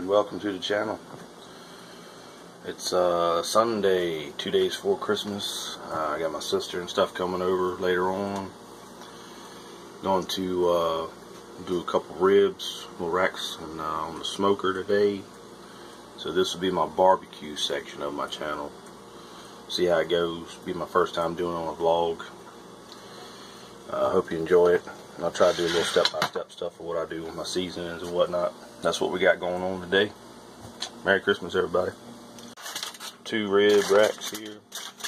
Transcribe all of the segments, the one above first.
and welcome to the channel. It's Sunday, 2 days before Christmas. I got my sister and stuff coming over later on. Going to do a couple ribs, little racks on the smoker today. So this will be my barbecue section of my channel. See how it goes. Be my first time doing it on a vlog. I hope you enjoy it. And I'll try to do a little step-by-step stuff of what I do with my seasonings and whatnot. That's what we got going on today. Merry Christmas, everybody. 2 rib racks here.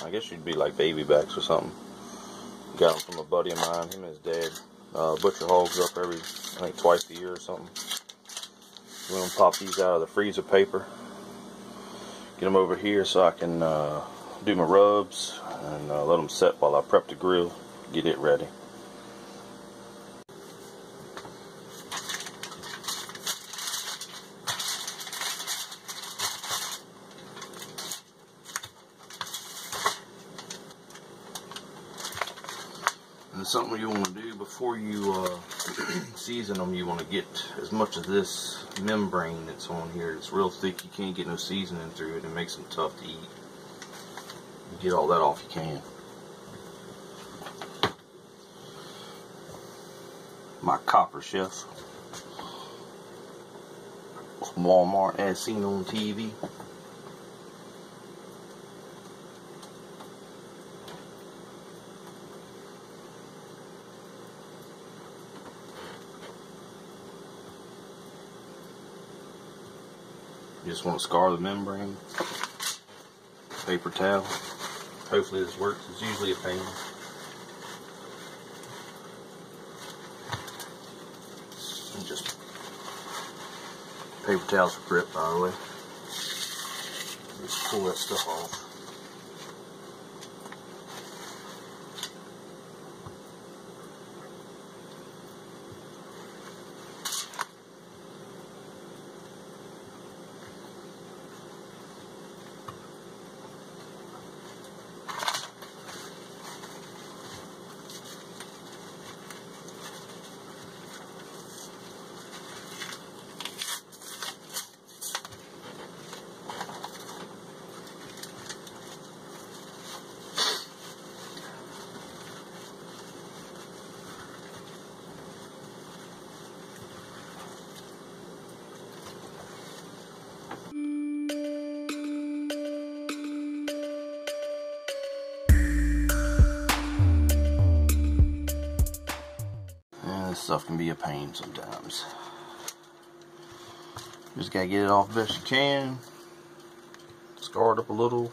I guess you'd be like baby backs or something. Got them from a buddy of mine. Him and his dad butcher hogs up every, I think, twice a year or something. We're going to pop these out of the freezer paper. Get them over here so I can do my rubs and let them set while I prep the grill. Get it ready. And something you want to do before you season them, you want to get as much of this membrane that's on here. It's real thick, you can't get no seasoning through it. It makes them tough to eat. You get all that off you can. My copper chef from Walmart, as seen on TV. You just want to scar the membrane. Paper towel. Hopefully this works. It's usually a pain. And just paper towels for grip, by the way. Just pull that stuff off. This stuff can be a pain sometimes. Just gotta get it off best you can. Scar it up a little.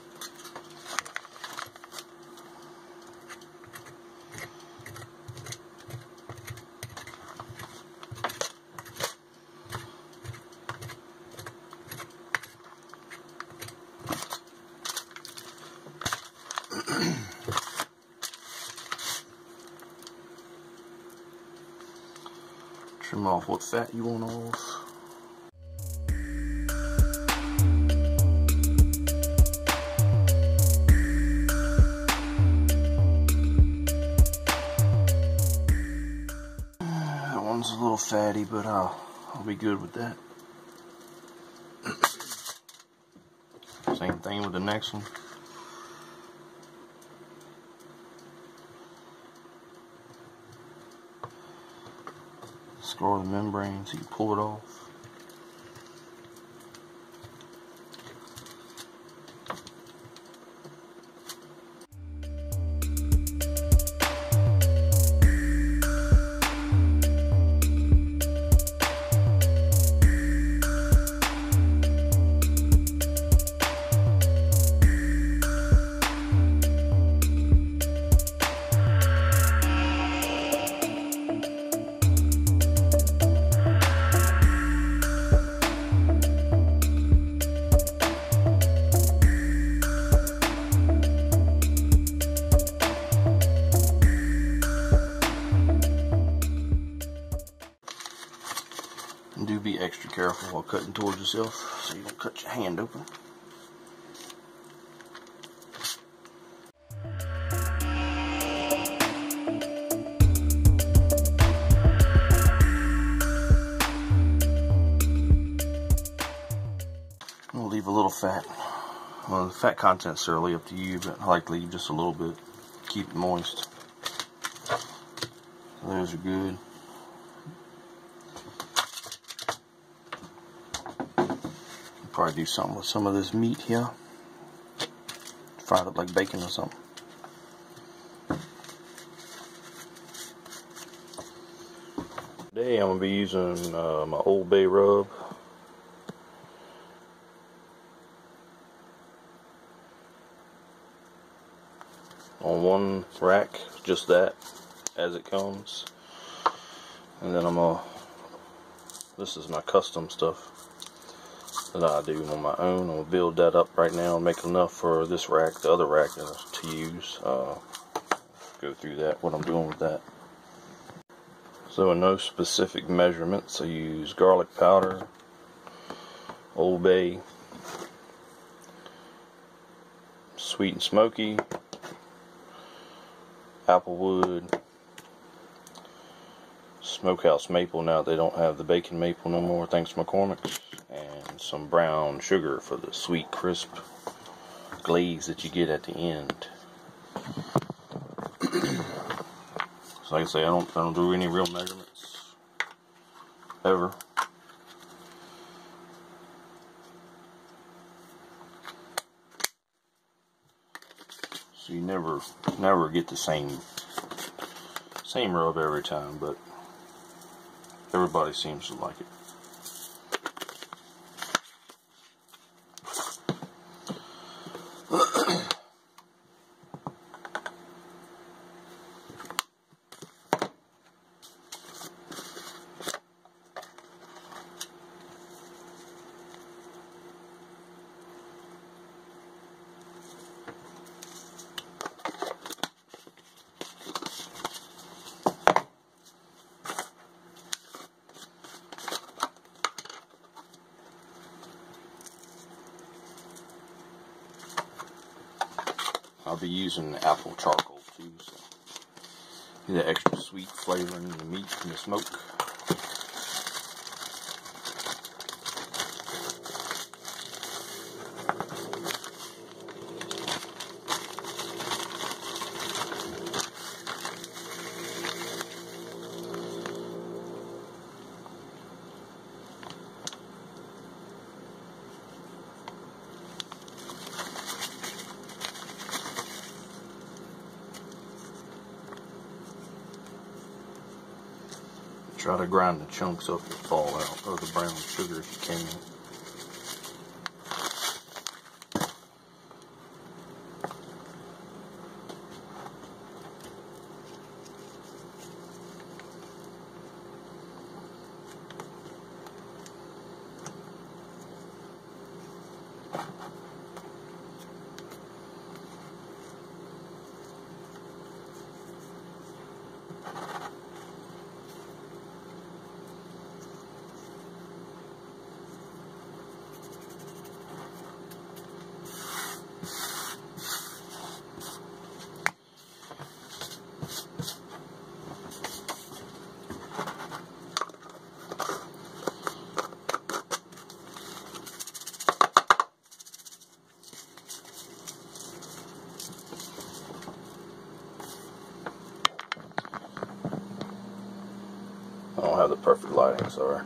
Trim off what fat you want off. That one's a little fatty, but I'll be good with that. Same thing with the next one. Scar the membrane so you pull it off. And do be extra careful while cutting towards yourself so you don't cut your hand open. leave a little fat. Well, the fat content's certainly up to you, but I like to leave just a little bit. Keep it moist. Those are good. Probably do something with some of this meat here. Fry it up like bacon or something. Today I'm going to be using my Old Bay rub. On one rack, just that, as it comes. And then this is my custom stuff that I do on my own. I'm going to build that up right now and make enough for this rack, the other rack to use. Go through that, what I'm doing with that. So in no specific measurements, I use garlic powder, Old Bay, sweet and smoky, applewood, smokehouse maple. Now they don't have the bacon maple no more, thanks to McCormick's, and some brown sugar for the sweet crisp glaze that you get at the end. So like I say, I don't do any real measurements ever. So you never get the same rub every time, but everybody seems to like it. I'll be using apple charcoal too, so get that extra sweet flavor in the meat and the smoke. Try to grind the chunks up that fall out of the brown sugar if you can. I don't have the perfect lighting, sorry.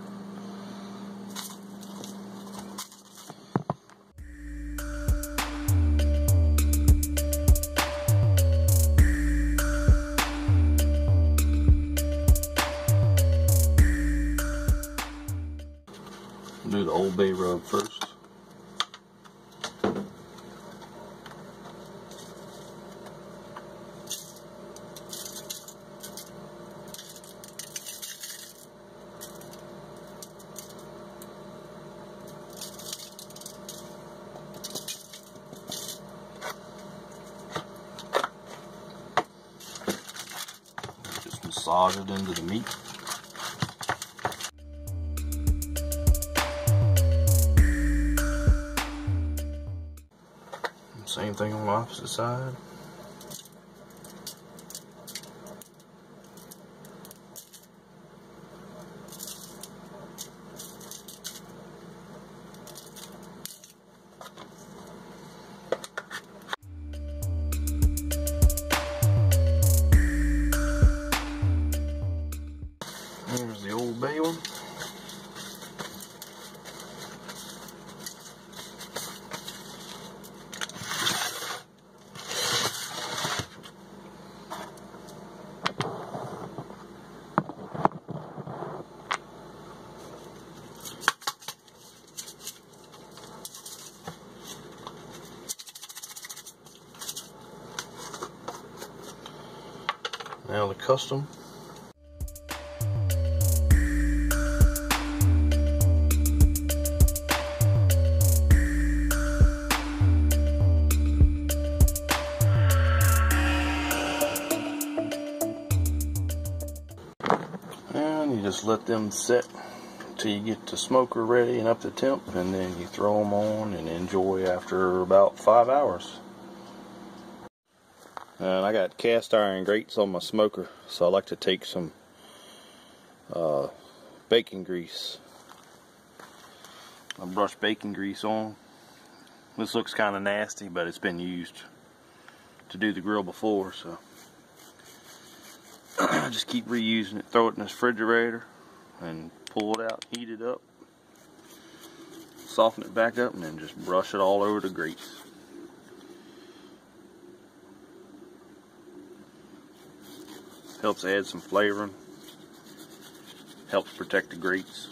Do the Old Bay rub first. Just massage it into the meat. Same thing on the opposite side. Now the custom. And you just let them set till you get the smoker ready and up to temp, and then you throw them on and enjoy after about 5 hours. And I got cast iron grates on my smoker, so I like to take some bacon grease. I brush bacon grease on. This looks kind of nasty, but it's been used to do the grill before, so I just keep reusing it. Throw it in the refrigerator and pull it out, heat it up, soften it back up, and then just brush it all over the grease. Helps add some flavoring, helps protect the grates.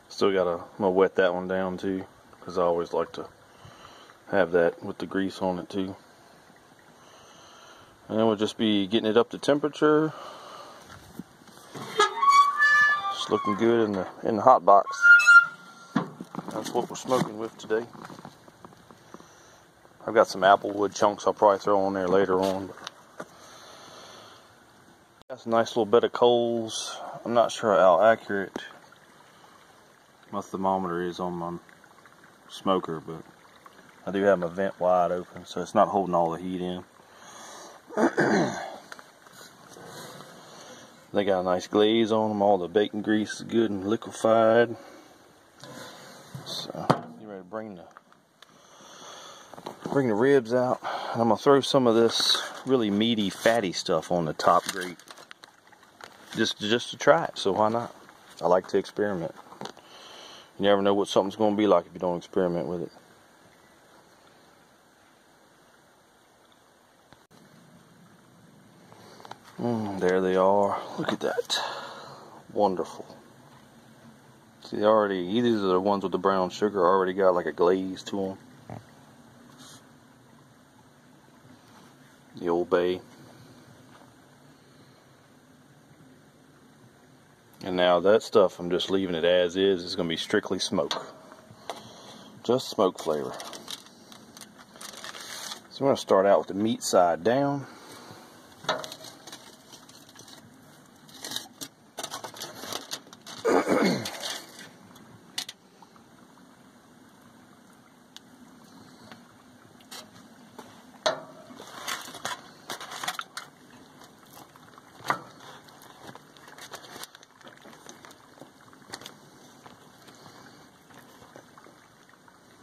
Still I'm gonna wet that one down too, because I always like to have that with the grease on it too. And then we'll just be getting it up to temperature. It's looking good in the hot box. That's what we're smoking with today. I've got some applewood chunks I'll probably throw on there later on. That's a nice little bed of coals. I'm not sure how accurate my thermometer is on my smoker, but I do have my vent wide open, so it's not holding all the heat in. They got a nice glaze on them. All the bacon grease is good and liquefied. So you ready to bring the ribs out. I'm gonna throw some of this really meaty, fatty stuff on the top grate, just to try it. So why not? I like to experiment. You never know what something's going to be like if you don't experiment with it. There they are. Look at that. Wonderful. See, these are the ones with the brown sugar, already got like a glaze to them. The Old Bay. And now that stuff, I'm just leaving it as is. It's going to be strictly smoke. Just smoke flavor. So we're going to start out with the meat side down.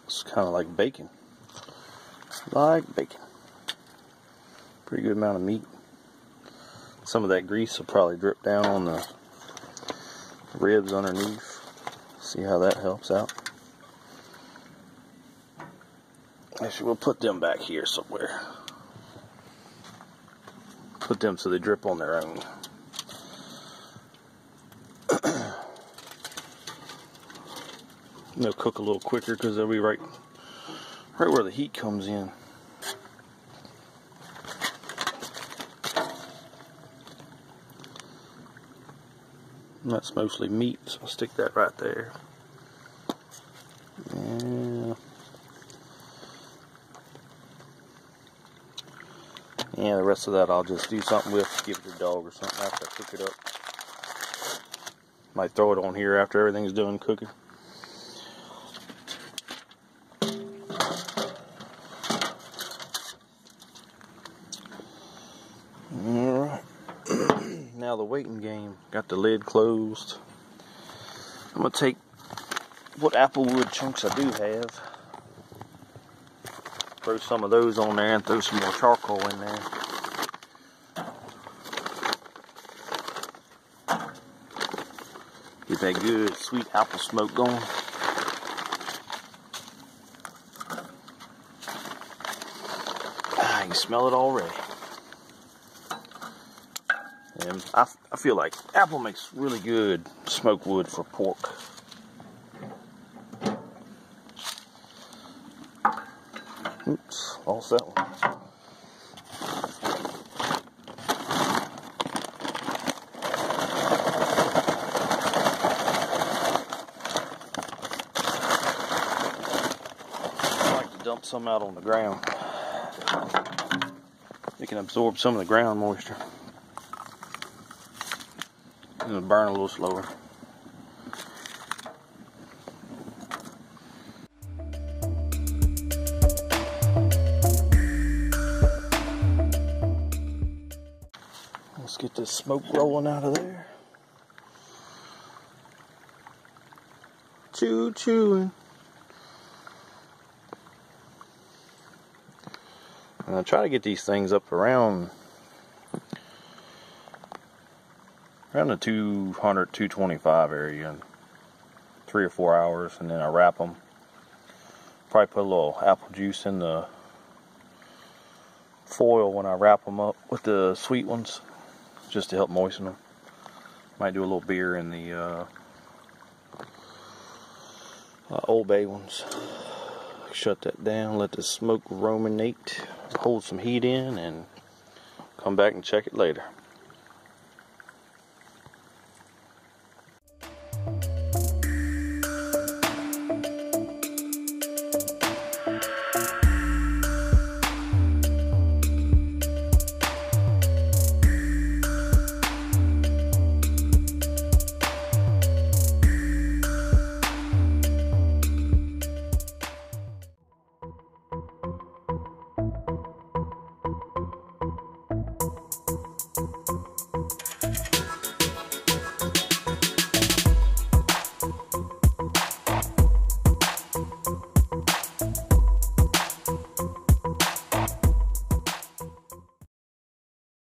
It's kind of like bacon. Like bacon. Pretty good amount of meat. Some of that grease will probably drip down on the ribs underneath. See how that helps out. Actually, we'll put them back here somewhere. Put them so they drip on their own. They'll cook a little quicker because they'll be right where the heat comes in. And that's mostly meat, so I'll stick that right there. Yeah, the rest of that I'll just do something with, give it to the dog or something after I cook it up. Might throw it on here after everything's done cooking. Alright. Now the waiting game. Got the lid closed. I'm going to take what applewood chunks I do have. Throw some of those on there and throw some more charcoal in there. Get that good sweet apple smoke going. smell it already. And I feel like apple makes really good smoked wood for pork. Oops, lost that one. I like to dump some out on the ground. It can absorb some of the ground moisture. It'll burn a little slower. Let's get this smoke rolling out of there. Chewing. And I try to get these things up around the 200, 225 area in 3 or 4 hours, and then I wrap them. Probably put a little apple juice in the foil when I wrap them up with the sweet ones, just to help moisten them. Might do a little beer in the Old Bay ones. Shut that down, let the smoke ruminate, hold some heat in, and come back and check it later.